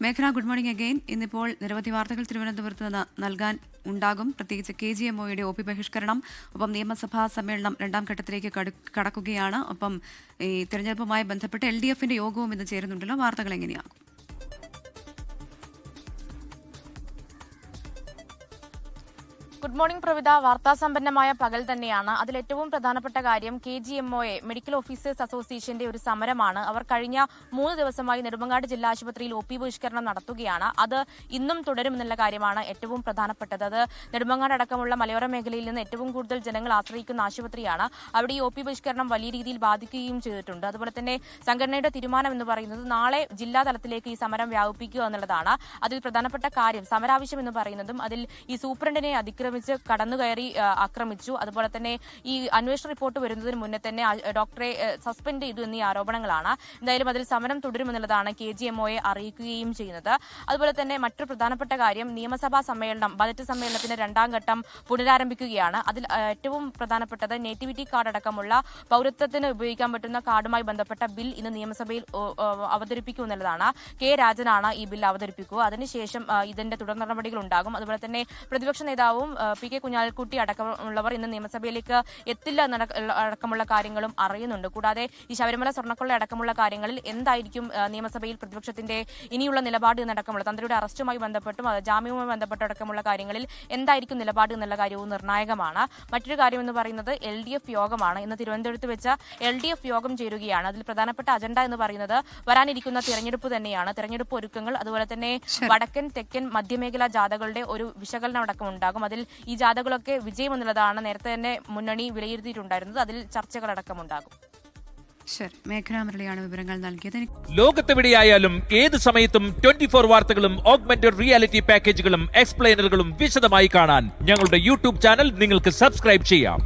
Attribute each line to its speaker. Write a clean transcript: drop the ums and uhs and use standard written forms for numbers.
Speaker 1: മേഘന, good morning again. ഇന്നിപ്പോൾ നിരവധി വാർത്തകൾ തിരുവനന്തപുരത്ത് നിന്ന് നൽകാൻ ഉണ്ടാകും. പ്രത്യേകിച്ച് KGMOയുടെ OP ബഹിഷ്കരണം, ഒപ്പം നിയമസഭാ സമ്മേളനം രണ്ടാം ഘട്ടത്തിലേക്ക് കടക്കുകയാണ്. ഒപ്പം ഈ തെരഞ്ഞെടുപ്പുമായി ബന്ധപ്പെട്ട് LDFന്റെ യോഗവും ഇന്ന് ചേരുന്നുണ്ടല്ലോ. വാർത്തകൾ എങ്ങനെയാകും?
Speaker 2: Good morning Pravitha. വാർത്താസമ്പന്നമായ പകൽ തന്നെയാണ്. അതിൽ ഏറ്റവും പ്രധാനപ്പെട്ട കാര്യം KGMOA മെഡിക്കൽ ഓഫീസേഴ്സ് അസോസിയേഷന്റെ ഒരു സമരമാണ്. അവർ കഴിഞ്ഞ 3 ദിവസമായി നെടുമങ്ങാട് ജില്ലാ ആശുപത്രിയിൽ OP ബഹിഷ്കരണം നടത്തുകയാണ്. അത് ഇന്നും തുടരുമെന്നുള്ള കാര്യമാണ് ഏറ്റവും പ്രധാനപ്പെട്ടത്. അത് നെടുമങ്ങാട് അടക്കമുള്ള മലയോര മേഖലയിൽ നിന്ന് ഏറ്റവും കൂടുതൽ ജനങ്ങൾ ആശ്രയിക്കുന്ന ആശുപത്രിയാണ്. അവിടെ ഈ OP ബഹിഷ്കരണം വലിയ രീതിയിൽ ബാധിക്കുകയും ചെയ്തിട്ടുണ്ട്. അതുപോലെ തന്നെ സംഘടനയുടെ തീരുമാനം എന്ന് പറയുന്നത് നാളെ ജില്ലാ തലത്തിലേക്ക് ഈ സമരം വ്യാപിപ്പിക്കുക എന്നുള്ളതാണ്. അതിൽ പ്രധാനപ്പെട്ട കാര്യം സമരാവശ്യം എന്ന് പറയുന്നതും അതിൽ ഈ സൂപ്രണ്ടിനെ കടന്നുകയറി ആക്രമിച്ചു. അതുപോലെ തന്നെ ഈ അന്വേഷണ റിപ്പോർട്ട് വരുന്നതിന് മുന്നേ തന്നെ ഡോക്ടറെ സസ്പെൻഡ് ചെയ്തു എന്നീ ആരോപണങ്ങളാണ്. എന്തായാലും അതിൽ സമരം തുടരുമെന്നുള്ളതാണ് KGMOയെ അറിയിക്കുകയും ചെയ്യുന്നത്. അതുപോലെ തന്നെ മറ്റൊരു പ്രധാനപ്പെട്ട കാര്യം നിയമസഭാ സമ്മേളനം, ബജറ്റ് സമ്മേളനത്തിന്റെ രണ്ടാം ഘട്ടം പുനരാരംഭിക്കുകയാണ്. അതിൽ ഏറ്റവും പ്രധാനപ്പെട്ടത് നേറ്റിവിറ്റി കാർഡ് അടക്കമുള്ള പൗരത്വത്തിന് ഉപയോഗിക്കാൻ പറ്റുന്ന കാർഡുമായി ബന്ധപ്പെട്ട ബിൽ ഇന്ന് നിയമസഭയിൽ അവതരിപ്പിക്കുമെന്നുള്ളതാണ്. K. രാജനാണ് ഈ ബിൽ അവതരിപ്പിക്കുക. അതിനുശേഷം ഇതിന്റെ തുടർ നടപടികൾ ഉണ്ടാകും. അതുപോലെ തന്നെ പ്രതിപക്ഷ നേതാവും PK കുഞ്ഞാലിക്കുട്ടി അടക്കമുള്ളവർ ഇന്ന് നിയമസഭയിലേക്ക് എത്തില്ല അടക്കമുള്ള കാര്യങ്ങളും അറിയുന്നുണ്ട്. കൂടാതെ ഈ ശബരിമല സ്വർണ്ണക്കൊള്ള അടക്കമുള്ള കാര്യങ്ങളിൽ എന്തായിരിക്കും നിയമസഭയിൽ പ്രതിപക്ഷത്തിന്റെ ഇനിയുള്ള നിലപാട് എന്നടക്കമുള്ള തന്ത്രിയുടെ അറസ്റ്റുമായി ബന്ധപ്പെട്ടും ജാമ്യവുമായി ബന്ധപ്പെട്ട അടക്കമുള്ള കാര്യങ്ങളിൽ എന്തായിരിക്കും നിലപാട് എന്നുള്ള കാര്യവും നിർണായകമാണ്. മറ്റൊരു കാര്യം എന്ന് പറയുന്നത് LDF യോഗമാണ്. ഇന്ന് തിരുവനന്തപുരത്ത് വെച്ച LDF യോഗം ചേരുകയാണ്. അതിൽ പ്രധാനപ്പെട്ട അജണ്ട എന്ന് പറയുന്നത് വരാനിരിക്കുന്ന തിരഞ്ഞെടുപ്പ് തന്നെയാണ്. തിരഞ്ഞെടുപ്പ് ഒരുക്കങ്ങൾ, അതുപോലെ തന്നെ വടക്കൻ തെക്കൻ മധ്യമേഖലാ ജാഥകളുടെ ഒരു വിശകലനം അടക്കം ഉണ്ടാകും. അതിൽ ഈ ജാഥകളൊക്കെ വിജയമെന്നുള്ളതാണ് നേരത്തെ തന്നെ മുന്നണി വിലയിരുത്തിയിട്ടുണ്ടായിരുന്നത്. അതിൽ ചർച്ചകളടക്കമുണ്ടാകും.
Speaker 1: ശരി, മേഘന മുരളിയാണ് വിവരങ്ങൾ നൽകിയത്.
Speaker 3: ലോകത്തെവിടെയായാലും ഏത് സമയത്തും 24 വാർത്തകളും ഓഗ്മെന്റഡ് റിയാലിറ്റി പാക്കേജുകളും എക്സ്പ്ലെയിനറുകളും വിശദമായി കാണാൻ ഞങ്ങളുടെ YouTube ചാനൽ നിങ്ങൾക്ക് സബ്സ്ക്രൈബ് ചെയ്യാം.